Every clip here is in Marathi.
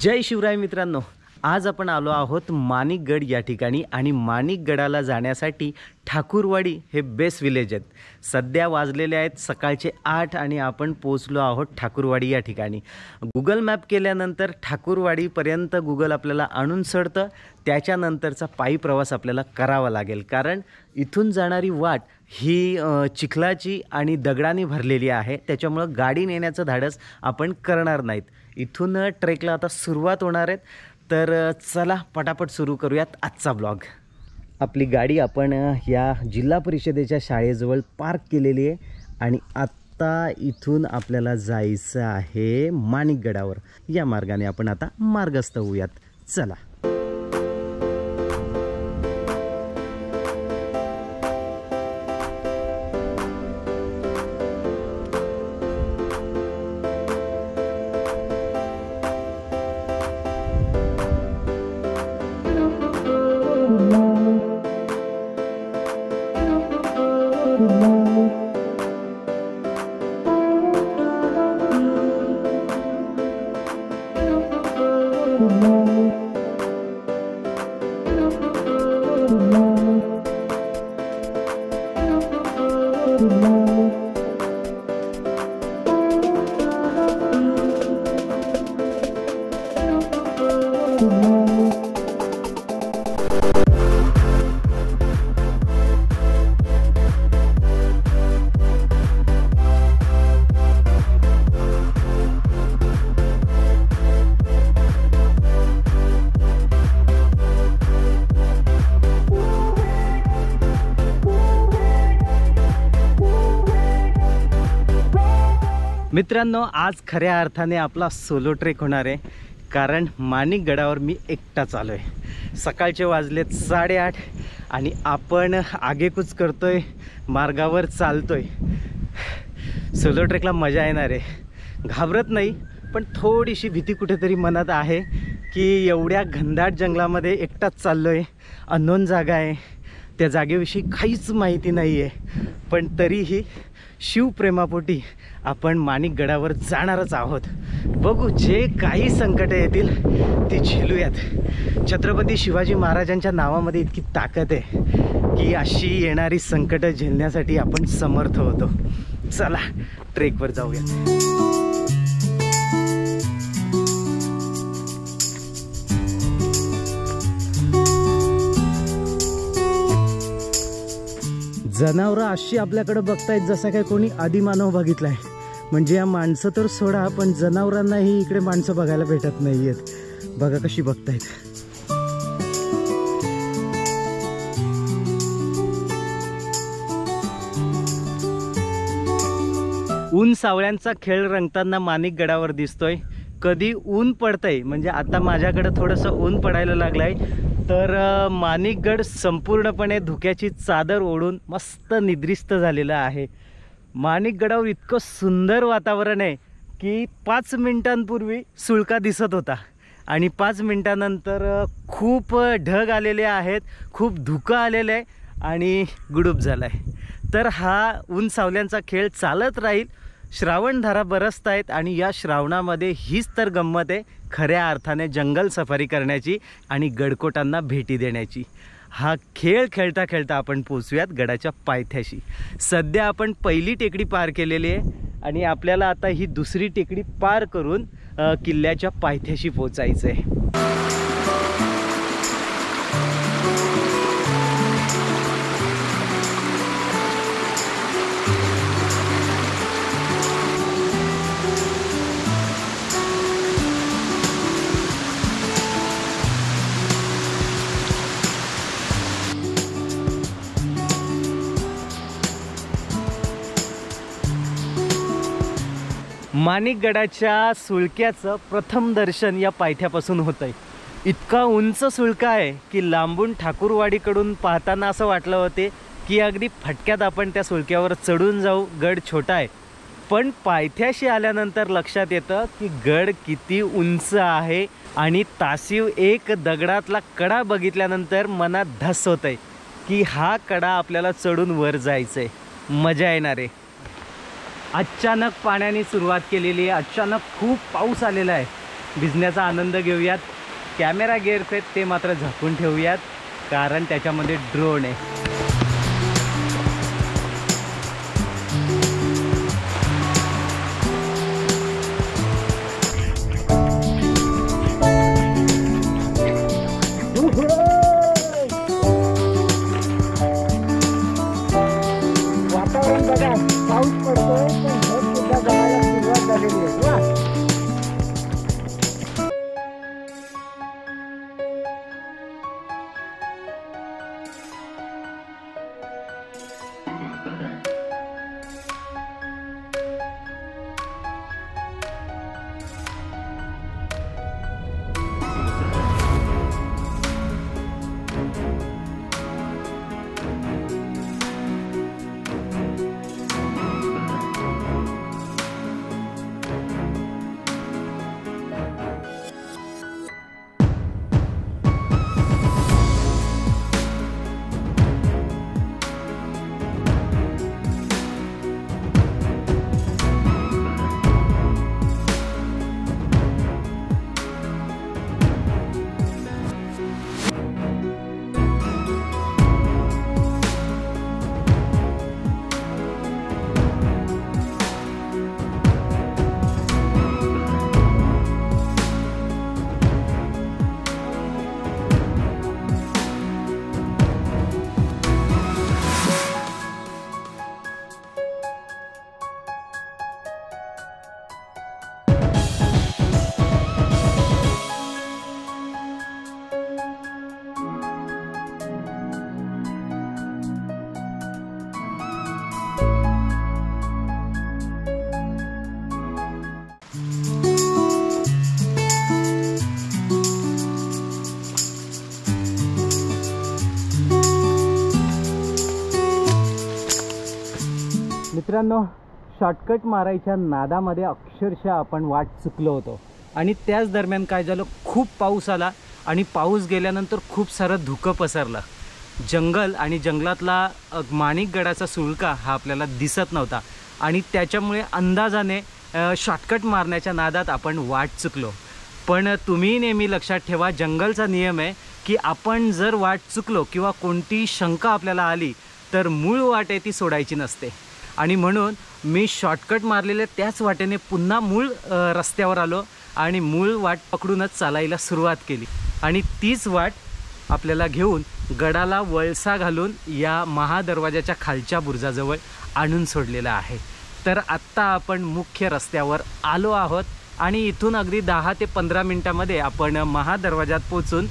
जय शिवराय मित्रांनो, आज आपण आलो आहोत माणिकगड या ठिकाणी आणि माणिकगडाला जाण्यासाठी ठाकूरवाडी हे बेस्ट विलेज आहेत। सध्या वाजलेले आहेत सकाळचे 8 आणि आपण पोहोचलो आहोत ठाकूरवाडी या ठिकाणी। गूगल मॅप केल्यानंतर ठाकूरवाडीपर्यंत गूगल आपल्याला आणून सोडतं, त्याच्यानंतरचा पायी प्रवास आपल्याला करावा लागेल, कारण इथून जाणारी वाट ही चिखलाची आणि दगडांनी भरलेली आहे, त्याच्यामुळे गाडी नेण्याचं धाडस आपण करणार नाहीत। इथून ट्रेकला आता सुरुवात होणार आहे, तर चला पटापट सुरू करूयात आजचा ब्लॉग। आपली गाडी आपण या जिल्हा परिषदेच्या शाळेजवळ पार्क केलेली आहे आणि आत्ता इथून आपल्याला जायचं आहे माणिकगडावर। या मार्गाने आपण आता मार्गस्थ होऊयात, चला। मित्रांनो, आज खऱ्या अर्थाने आपला सोलो ट्रेक होणार आहे, कारण माणिकगडावर मी एकटा चालू आहे। सकाळचे वाजलेत 8:30 आणि आपण आगेकूच करतोय, मार्गावर चालतोय। सोलो ट्रेकला मजा येणार आहे, घाबरत नाही, पण थोडीशी भीती कुठेतरी मनात आहे की एवढ्या घनदाट जंगलामध्ये एकटाच चाललोय, अननोन जागा आहे, त्या जागेविषयी काहीच माहिती नाही आहे, पण तरीही शिवप्रेमापोटी आपण माणिकगडावर जाणारच आहोत। बघू, जे काही संकट येतील ती झेलूयात। छत्रपती शिवाजी महाराजांच्या नावामध्ये इतकी ताकद आहे की अशी येणारी संकट झेलण्यासाठी आपण समर्थ होतो। चला ट्रेकवर जाऊयात। जनावरं अशी आपल्याकडे बघतायत जसं काय कोणी आदिमानव बघितलाय। म्हणजे या माणसं तर सोडा, पण जनावरांनाही इकडे माणसं बघायला भेटत नाहीयेत। बघा कशी बघतायत। ऊन सावळ्यांचा खेळ रंगताना माणिकगडावर दिसतोय। कधी ऊन पडतंय, म्हणजे आता माझ्याकडे थोडंसं ऊन पडायला लागलंय, तर माणिकगड संपूर्णपणे धुक्याची चादर ओढून मस्त निद्रिस्त झालेला आहे। माणिकगडावर इतकं सुंदर वातावरण आहे की 5 मिनिटांपूर्वी सुळका दिसत होता आणि 5 मिनिटांनंतर खूप ढग आलेले आहेत, खूप धुकं आलेलं आहे आणि गुडूप झाला आहे। तर हा ऊन सावल्यांचा खेळ चालत राहील। श्रावणधारा बरसत आहेत आणि या श्रावणामध्ये हीच तर गंमत आहे खऱ्या अर्थाने जंगल सफारी करण्याची आणि गडकोटांना भेटी देण्याची। हा खेळ खेळता खेळता आपण पोचूयात गडाच्या पायथ्याशी। सध्या आपण पहिली टेकडी पार केलेली आहे आणि आपल्याला आता ही दुसरी टेकडी पार करून किल्ल्याच्या पायथ्याशी पोचायचं आहे। माणिकगडाच्या सुळक्याचं प्रथम दर्शन या पायथ्यापासून होतंय। इतका उंच सुळका आहे की लांबून ठाकूरवाडीकडून पाहताना असं वाटलं होते की अगदी फटक्यात आपण त्या सुळक्यावर चढून जाऊ। गड छोटा आहे, पण पायथ्याशी आल्यानंतर लक्षात येतं की गड किती उंच आहे आणि तासीव एक दगडातला कडा बघितल्यानंतर मनात धस होतंय की हा कडा आपल्याला चढून वर जायचंय, मजा येणार आहे। अचानक पाण्याने सुरुवात केलेली आहे, अचानक खूप पाऊस आलेला आहे भिजण्याचा आनंद घेऊयात. कॅमेरा गिअर्स आहेत ते मात्र झाकून ठेवूयात, कारण त्याच्यामध्ये ड्रोन आहे. वातावरण बघा, पाऊस पडतोय पण ढग सुद्धा गळायला सुरुवात झालेली आहे. वा, मित्रांनो, शॉर्टकट मारायच्या नादामध्ये अक्षरशः आपण वाट चुकलो होतो. आणि त्याच दरम्यान काय झालं, खूप पाऊस आला आणि पाऊस गेल्यानंतर खूप सारं धुकं पसरलं. जंगल आणि जंगलातला माणिकगडाचा सुळका हा आपल्याला दिसत नव्हता आणि त्याच्यामुळे अंदाजाने शॉर्टकट मारण्याच्या नादात आपण वाट चुकलो. पण तुम्ही नेहमी लक्षात ठेवा, जंगलचा नियम आहे की आपण जर वाट चुकलो किंवा कोणती शंका आपल्याला आली तर मूळ वाट आहे ती सोडायची नसते. आणि म्हणून मी शॉर्टकट मारलेल्या त्याच वाटेने पुन्हा मूळ रस्त्यावर आलो आणि मूळ वाट पकडूनच चालायला सुरुवात केली. आणि तीच वाट आपल्याला घेऊन गडाला वळसा घालून या महादरवाजाच्या खालच्या बुरुजाजवळ आणून सोडलेला आहे. तर आत्ता आपण मुख्य रस्त्यावर आलो आहोत आणि इथून अगदी 10 ते 15 मिनटामध्ये आपण महादरवाजात पोचून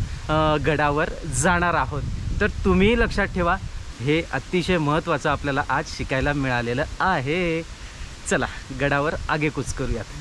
गडावर जाणार आहोत. तर तुम्ही लक्षात ठेवा, हे अतिशय महत्त्वाचं आपल्याला आज शिकायला मिळालेलं आहे. चला गडावर आगेकूच करूयात.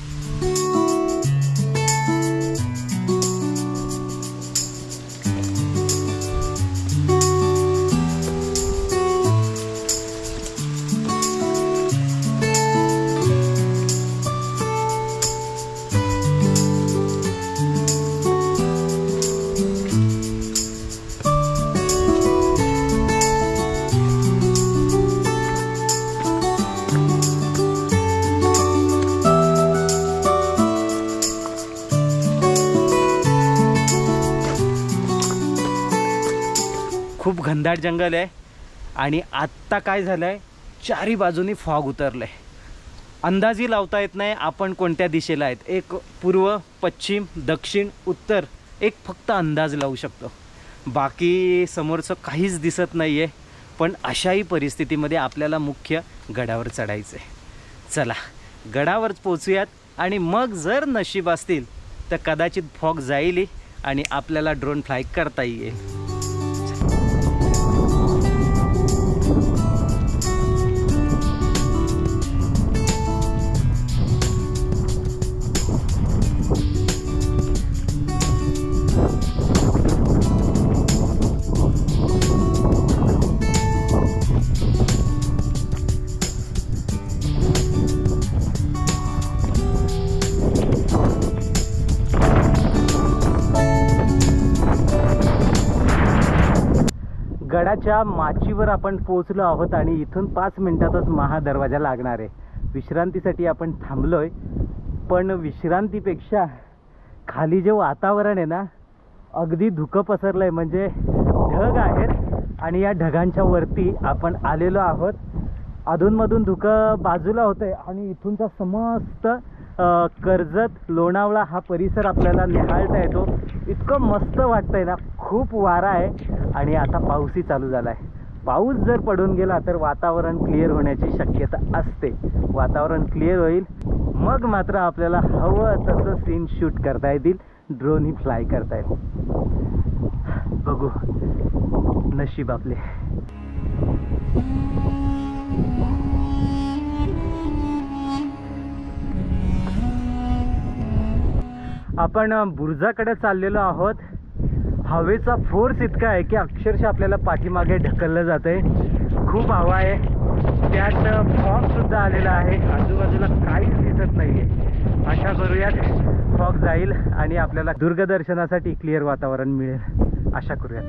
खूप घनदाट जंगल आहे आणि आत्ता काय झालं आहे, चारी बाजूनी फॉग उतरलं आहे. अंदाजही लावता येत नाही आपण कोणत्या दिशेला आहेत. एक पूर्व, पश्चिम, दक्षिण, उत्तर एक फक्त अंदाज लावू शकतो, बाकी समोरचं काहीच दिसत नाही आहे. पण अशाही परिस्थितीमध्ये आपल्याला मुख्य गडावर चढायचं आहे. चला गडावर पोचूयात आणि मग जर नशीब असतील तर कदाचित फॉग जाईल आणि आपल्याला ड्रोन फ्लाय करता येईल. गडाच्या माचीवर आपण पोहोचलो आहोत आणि इथून 5 मिनिटातच महादरवाजा लागणार आहे. विश्रांतीसाठी आपण थांबलोय, पण विश्रांतीपेक्षा खाली जे वातावरण आहे ना, अगदी धुकं पसरलंय, म्हणजे ढग आहेत आणि या ढगांच्या वरती आपण आलेलो आहोत. अधूनमधून धुकं बाजूला होतंय आणि इथूनचा समस्त कर्जत लोणावळा हा परिसर आपल्याला निहाळता येतो. इतकं मस्त वाटतंय ना, खूप वारा आहे आणि आता पाऊसही चालू झाला आहे. पाऊस जर पडून गेला तर वातावरण क्लिअर होण्याची शक्यता असते. वातावरण क्लिअर होईल, मग मात्र आपल्याला हवं तसं सीन शूट करता येतील, ड्रोनही फ्लाय करता येईल. बघू नशीब आपले. आपण बुरुजाकडे चाललेलो आहोत. हवेचा फोर्स इतका आहे की अक्षरशः आपल्याला पाठीमागे ढकललं जातंय. खूप हवा आहे, त्यात फॉग सुद्धा आलेला आहे. आजूबाजूला काहीच दिसत नाहीये. आशा करूयात फॉग जाईल आणि आपल्याला दूरदर्शनासाठी क्लिअर वातावरण मिळेल, आशा करूयात.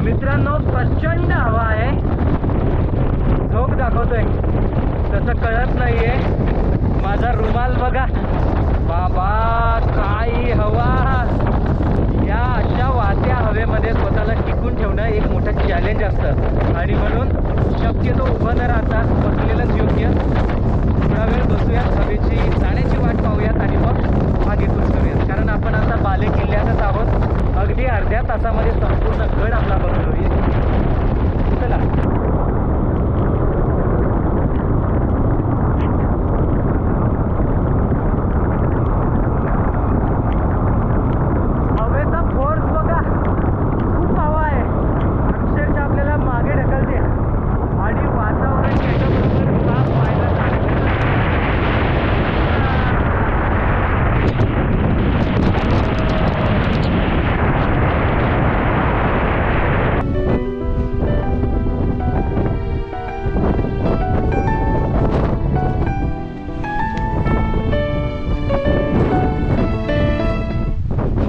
मित्रांनो, प्रचंड हवा आहे. झोप दाखवतोय तसं कळत नाहीये. माझा रुमाल बघा बाबा, काय हवा. या अशा वाहत्या हवेमध्ये स्वतःला टिकून ठेवणं एक मोठं चॅलेंज असतं आणि म्हणून शक्यतो उभं न राहता बसलेलंच योग्य. थोडा वेळ बसूयात, हवेची जाण्याची वाट पाहूयात आणि मग आगेकूच करूयात. कारण आपण आता बाले किल्ल्यातच आहोत. अगदी अर्ध्या तासामध्ये संपूर्ण गड आपला बघून होईल. चला.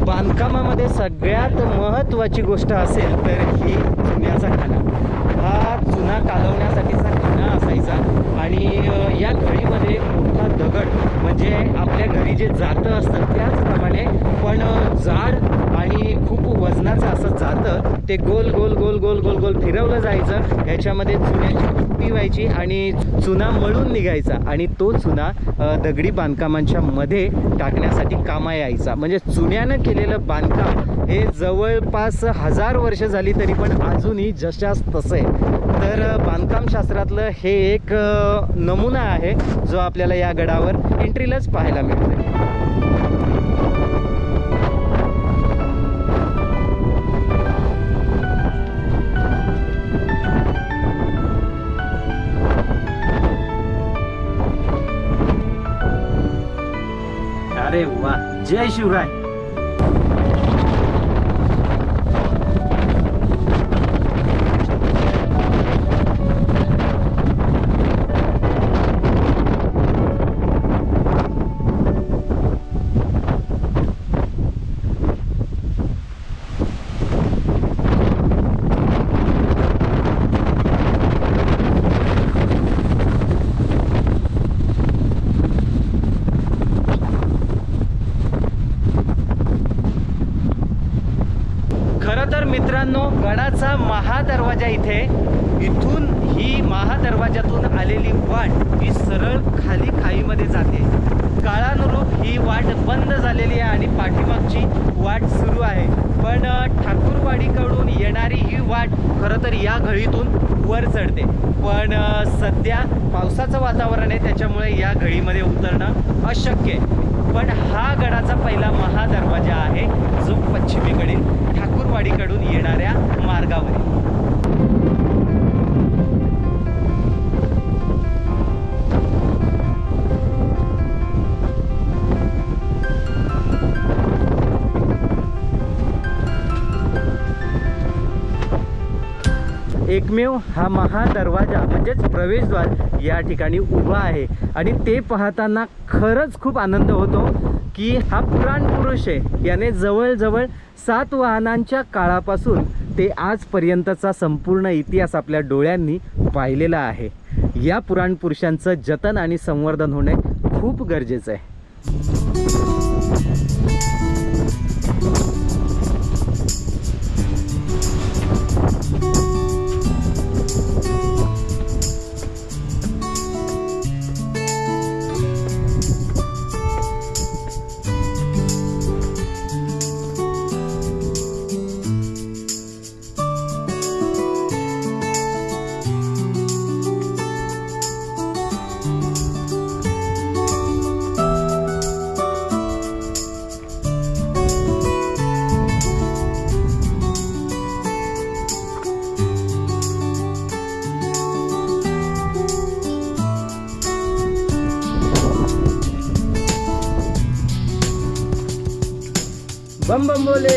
बांधकामामध्ये सगळ्यात महत्त्वाची गोष्ट असेल तर ही चुन्याचा खाना. हा चुना कालवण्यासाठीचा खाना असायचा आणि या घडीमध्ये एक मोठा दगड, म्हणजे आपल्या घरी जे जातं असतं त्याचप्रमाणे पण जाड आणि खूप वजनाचं असं जातं. ते गोल गोल गोल गोल गोल गोल फिरवलं जायचं. ह्याच्यामध्ये चुन्याची कुप्पी व्हायची आणि चुना मळून निघायचा आणि तो चुना दगडी बांधकामांच्या मध्ये टाकण्यासाठी कामा यायचा. म्हणजे चुन्यानं केलेलं बांधकाम हे जवळपास 1000 वर्ष झाली तरी पण अजूनही जशास तसं आहे. तर बांधकामशास्त्रातलं हे एक नमुना आहे जो आपल्याला या गडावर एंट्रीलाच पाहायला मिळतो. अरे वा, जय शिवराय. मित्रांनो, गडाचा महादरवाजा इथून ही महादरवाजातून आलेली वाट ही सरळ खाली खाईमध्ये जाते. काळानुरूप ही वाट बंद झालेली आहे आणि पाठीमागची वाट सुरू आहे. पण ठाकूरवाडीकडून येणारी ही वाट खरं तर या घळीतून वर चढते. पण सध्या पावसाचं वातावरण आहे, त्याच्यामुळे या घळीमध्ये उतरणं अशक्य आहे. पण हा गडाचा पहिला महादरवाजा आहे जो पश्चिमेकडील ठाकूरवाडीकडून येणाऱ्या मार्गावरील. एकमेव हा महादरवाजा म्हणजेच प्रवेशद्वार या ठिकाणी उभा आहे आणि ते पाहताना खरंच खूप आनंद होतो की हा पुराण पुरुष आहे. याने जवळजवळ 7 वाहनांच्या काळापासून ते आजपर्यंतचा संपूर्ण इतिहास आपल्या डोळ्यांनी पाहिलेला आहे. या पुराण पुरुषांचं जतन आणि संवर्धन होणे खूप गरजेचं आहे. बम बम बोले.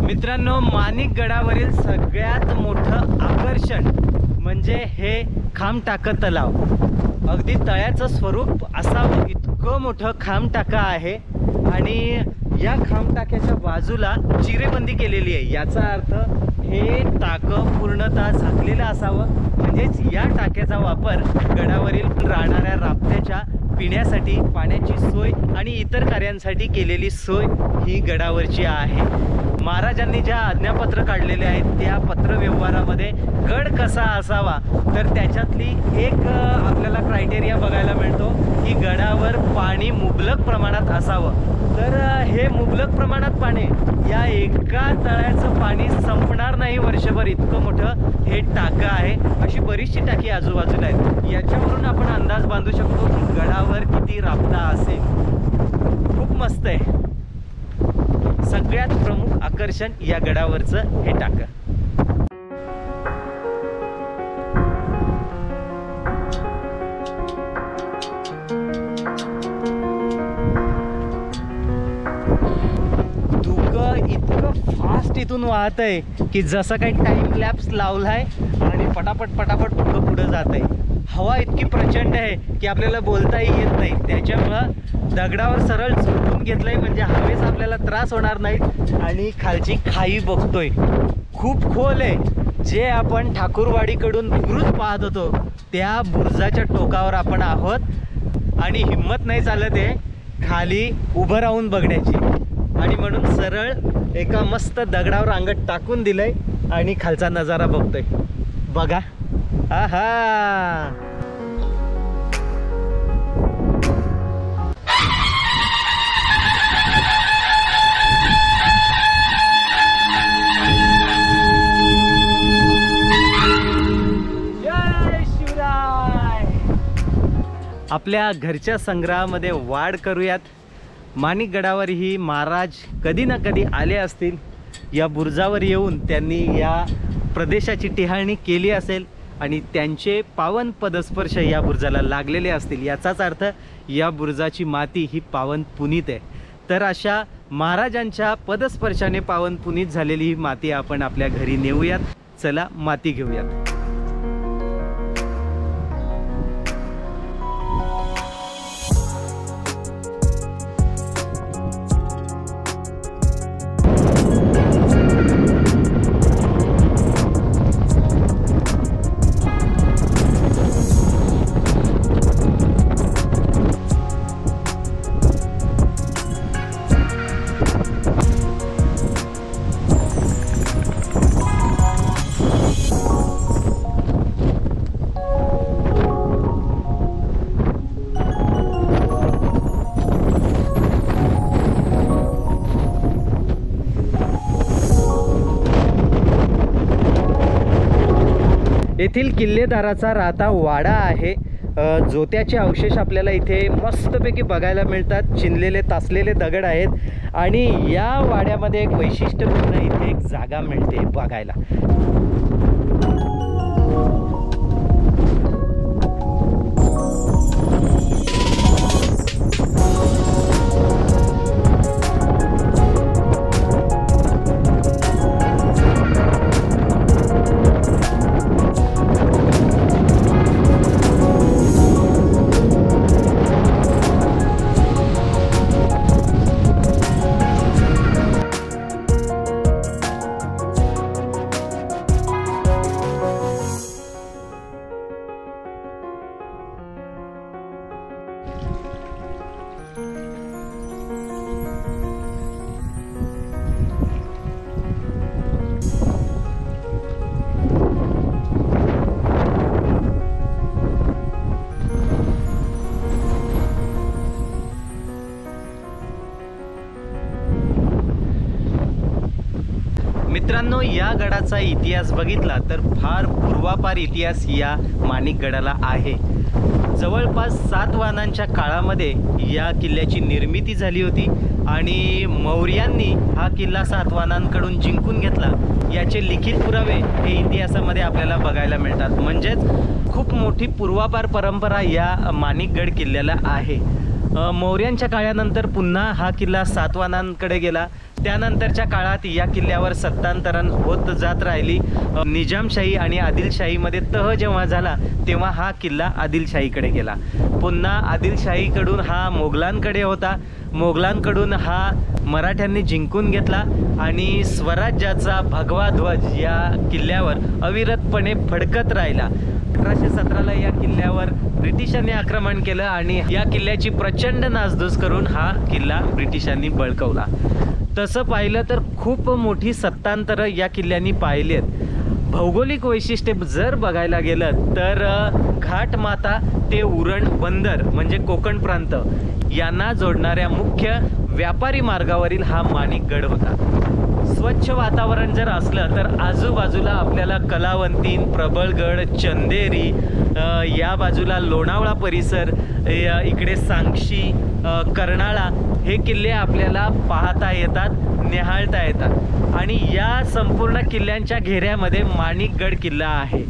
मित्रांनो, माणिक गडावरील सगळ्यात मोठं आकर्षण म्हणजे हे खामटाका तलाव. अगदी तळ्याचं स्वरूप असावं इतकं मोठं खामटाका आहे आणि या खामटाक्याच्या बाजूला चिरेबंदी केलेली आहे. याचा अर्थ हे टाकं पूर्णतः झाकलेलं असावं, म्हणजेच या टाक्याचा वापर गडावरील राहणाऱ्या राबत्याच्या पिण्यासाठी, पाण्याची सोय आणि इतर कार्यांसाठी केलेली सोय ही गडावरची आहे. महाराजांनी ज्या आज्ञापत्र काढलेले आहेत त्या पत्रव्यवहारामध्ये गड कसा असावा तर त्याच्यातली एक आपल्याला क्रायटेरिया बघायला मिळतो की गडावर पाणी मुबलक प्रमाणात असावं. तर हे मुबलक प्रमाणात पाणी, या एका तळ्याचं पाणी संपणार नाही वर्षभर, इतकं मोठं हे टाकं आहे. अशी बरीचशी टाकी आजूबाजूला आहेत. याच्यावरून आपण अंदाज बांधू शकतो की गडावर किती राबता असेल. खूप मस्त आहे. सगळ्यात प्रमुख आकर्षण या गडावरचं हे टाकं. धुकं इतकं फास्ट इथून वाहत आहे की जसं काही टाइम लॅप्स लावलाय आणि पटापट पटापट धुकं पुढे जात आहे. हवा इतकी प्रचंड आहे की आपल्याला बोलताही येत नाही. त्याच्यामुळं दगडावर सरळ झोपून घेतलंय म्हणजे हवेचा आपल्याला त्रास होणार नाही. आणि खालची खाई बघतोय, खूप खोल आहे. जे आपण ठाकूरवाडीकडून बुरुज पाहत होतो त्या बुरुजाच्या टोकावर आपण आहोत आणि हिम्मत नाही चालत आहे खाली उभं राहून बघण्याची. आणि म्हणून सरळ एका मस्त दगडावर अंगठ टाकून दिलंय आणि खालचा नजारा बघतोय. बघा, आहा. आपल्या घरच्या संग्रहामध्ये वाढ करूयात. माणिक गडावरही महाराज कधी ना कधी आले असतील. या बुरुजावर येऊन त्यांनी या प्रदेशाची टिहाळणी केली असेल आणि त्यांचे पावन पदस्पर्श या बुरुजाला लागलेले असतील. याचाच अर्थ या बुरुजाची माती ही पावन पुनीत आहे. तर अशा महाराजांच्या पदस्पर्शाने पावन पुनीत झालेली ही माती आपण आपल्या घरी नेऊयात. चला माती घेऊयात. येथील किल्लेदाराचा राहता वाडा आहे. जोत्याचे अवशेष आपल्याला इथे मस्तपैकी बघायला मिळतात. चिनलेले तासलेले दगड आहेत आणि या वाड्यामध्ये एक वैशिष्ट्यपूर्ण इथे एक जागा मिळते बघायला. मित्रांनो, या गडाचा इतिहास बघितला तर फार पूर्वापार इतिहास या माणिकगडाला आहे. जवळपास सातवाहनांच्या काळामध्ये या किल्ल्याची निर्मिती झाली होती आणि मौर्यांनी हा किल्ला सातवाहनांकडून जिंकून घेतला याचे लिखित पुरावे हे इतिहासामध्ये आपल्याला बघायला मिळतात. म्हणजेच खूप मोठी पूर्वापार परंपरा या माणिकगड किल्ल्याला आहे. मौर्यांच्या काळानंतर पुन्हा हा किल्ला सातवाहनांकडे गेला. त्यानंतरच्या काळात या किल्ल्यावर सत्तांतरण होत जात राहिली. निजामशाही आणि आदिलशाहीमध्ये तह जेव्हा झाला तेव्हा हा किल्ला आदिलशाहीकडे गेला. पुन्हा आदिलशाहीकडून हा मोगलांकडे होता. मोगलांकडून हा मराठ्यांनी जिंकून घेतला आणि स्वराज्याचा भगवा ध्वज या किल्ल्यावर अविरतपणे फडकत राहिला. 1817ला या किल्ल्यावर ब्रिटिशांनी आक्रमण केलं आणि या किल्ल्याची प्रचंड नासधूस करून हा किल्ला ब्रिटिशांनी बळकावला. तसं पाहिलं तर खूप मोठी सत्तांतरं या किल्ल्यांनी पाहिली आहेत. भौगोलिक वैशिष्ट्ये जर बघायला गेलं तर घाटमाता ते उरण बंदर म्हणजे कोकण प्रांत यांना जोडणाऱ्या मुख्य व्यापारी मार्गावरील हा माणिकगड होता. स्वच्छ वातावरण जर असलं तर आजूबाजूला आपल्याला कलावंतीन, प्रबळगड, चंदेरी, या बाजूला लोणावळा परिसर, इकडे सांक्षी, कर्नाळा हे किल्ले आपल्याला पाहता येतात, निहाळता येतात आणि या संपूर्ण किल्ल्यांच्या घेऱ्यामध्ये माणिकगड किल्ला आहे.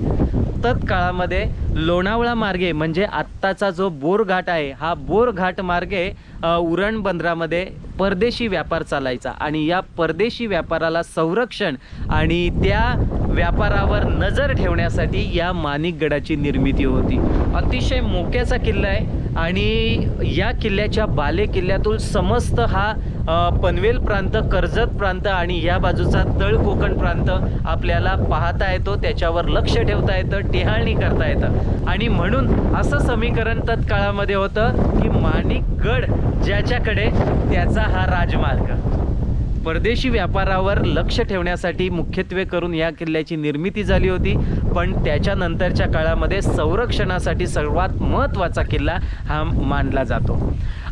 तत्काळामध्ये लोणावळा मार्गे म्हणजे आत्ताचा जो बोरघाट आहे हा बोरघाट मार्गे उरण बंदरामध्ये परदेशी व्यापार चालायचा आणि या परदेशी व्यापाराला संरक्षण आणि त्या व्यापारावर नजर ठेवण्यासाठी या माणिकगडाची निर्मिती होती. अतिशय मोक्याचा किल्ला आहे आणि या किल्ल्याच्या बाले किल्ल्यातून समस्त हा पनवेल प्रांत, कर्जत प्रांत आणि या बाजूचा तळ कोकण प्रांत आपल्याला पाहता येतो. त्याच्यावर लक्ष ठेवता येतं, टेहाळणी करता येतं आणि म्हणून असं समीकरण तत्काळामध्ये होतं की माणिकगड ज्याच्याकडे त्याचा हा राजमार्ग. परदेशी व्यापारावर लक्ष ठेवण्यासाठी मुख्यत्वे करून या किल्ल्याची निर्मिती झाली होती. पण त्याच्यानंतरच्या काळामध्ये संरक्षणासाठी सर्वात महत्त्वाचा किल्ला हा मानला जातो.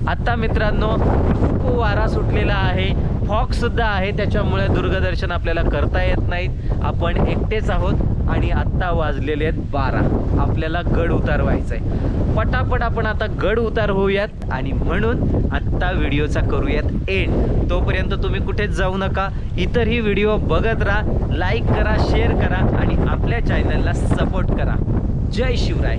आता मित्रांनो, खूप वारा सुटलेला आहे, फॉगसुद्धा आहे, त्याच्यामुळे दुर्गदर्शन आपल्याला करता येत नाहीत. आपण एकटेच आहोत आणि आत्ता वाजलेले आहेत 12. आपल्याला गड उतारवायचा आहे. पटापट आपण आता गड उतार होऊयात आणि म्हणून आत्ता व्हिडिओचा करूयात एंड. तोपर्यंत तुम्ही कुठेच जाऊ नका. इतरही व्हिडिओ बघत राहा, लाईक करा, शेअर करा आणि आपल्या चॅनलला सपोर्ट करा. जय शिवराय.